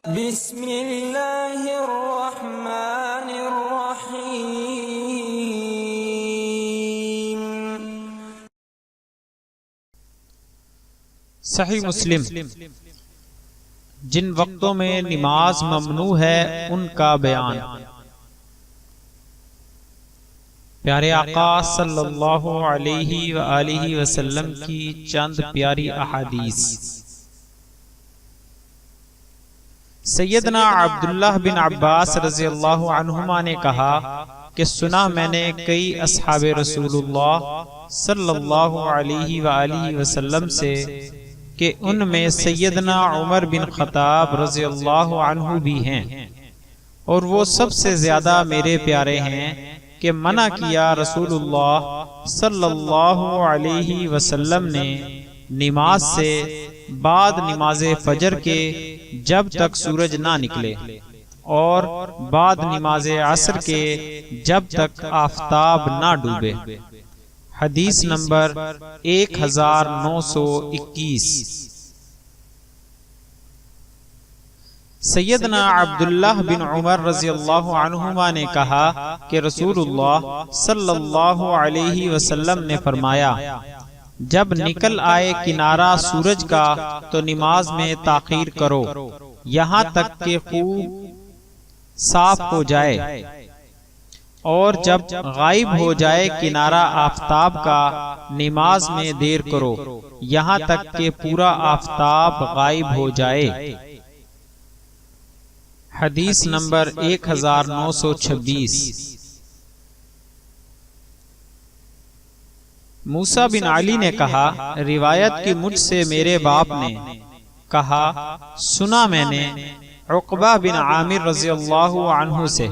بسم اللہ الرحمن الرحیم۔ صحیح مسلم۔ جن وقتوں میں نماز ممنوع ہے ان کا بیان۔ پیارے آقا صلی اللہ علیہ وآلہ وسلم کی چند پیاری احادیث۔ سیدنا عبداللہ بن عباس رضی اللہ عنہما نے کہا کہ سنا میں نے کئی اصحاب رسول اللہ صلی اللہ علیہ وآلہ وسلم سے کہ ان میں سیدنا عمر بن خطاب رضی اللہ عنہ بھی ہیں، اور وہ سب سے زیادہ میرے پیارے ہیں کہ منع کیا رسول اللہ صلی اللہ علیہ وسلم نے نماز سے بعد نماز فجر کے جب تک سورج نہ نکلے، اور بعد نماز عصر کے جب تک آفتاب نہ ڈوبے۔ حدیث نمبر 1921۔ سیدنا عبداللہ بن عمر رضی اللہ عنہما نے کہا کہ رسول اللہ صلی اللہ علیہ وسلم نے فرمایا، جب نکل آئے کنارہ سورج کا تو نماز میں تاخیر کرو یہاں تک کہ خوب صاف ہو جائے، اور جب غائب ہو جائے کنارہ آفتاب کا نماز میں دیر کرو یہاں تک کہ پورا آفتاب غائب ہو جائے۔ حدیث نمبر 1926۔ موسیٰ بن علی نے کہا، روایت کی مجھ سے میرے باپ نے کہا، سنا میں نے عقبہ بن عامر رضی اللہ عنہ سے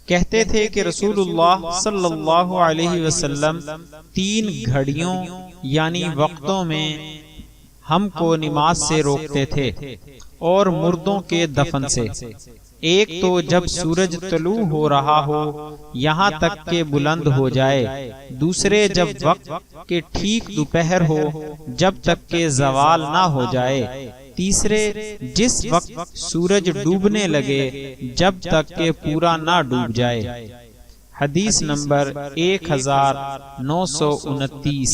کہتے تھے کہ رسول اللہ صلی اللہ علیہ وسلم 3 گھڑیوں یعنی وقتوں میں ہم کو نماز سے روکتے تھے، اور مردوں کے دفن سے۔ ایک تو جب سورج طلوع ہو رہا ہو یہاں تک کہ بلند ہو جائے، دوسرے جب وقت کے ٹھیک دوپہر ہو جب تک کہ زوال نہ ہو جائے، تیسرے جس وقت سورج ڈوبنے لگے جب تک کہ پورا نہ ڈوب جائے۔ حدیث نمبر 1929۔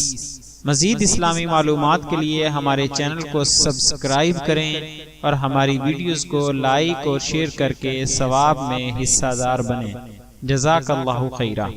مزید اسلامی معلومات کے لیے ہمارے چینل کو سبسکرائب کریں اور ہماری ویڈیوز کو لائک اور شیئر کر کے ثواب میں حصہ دار بنیں۔ جزاک اللہ خیرہ۔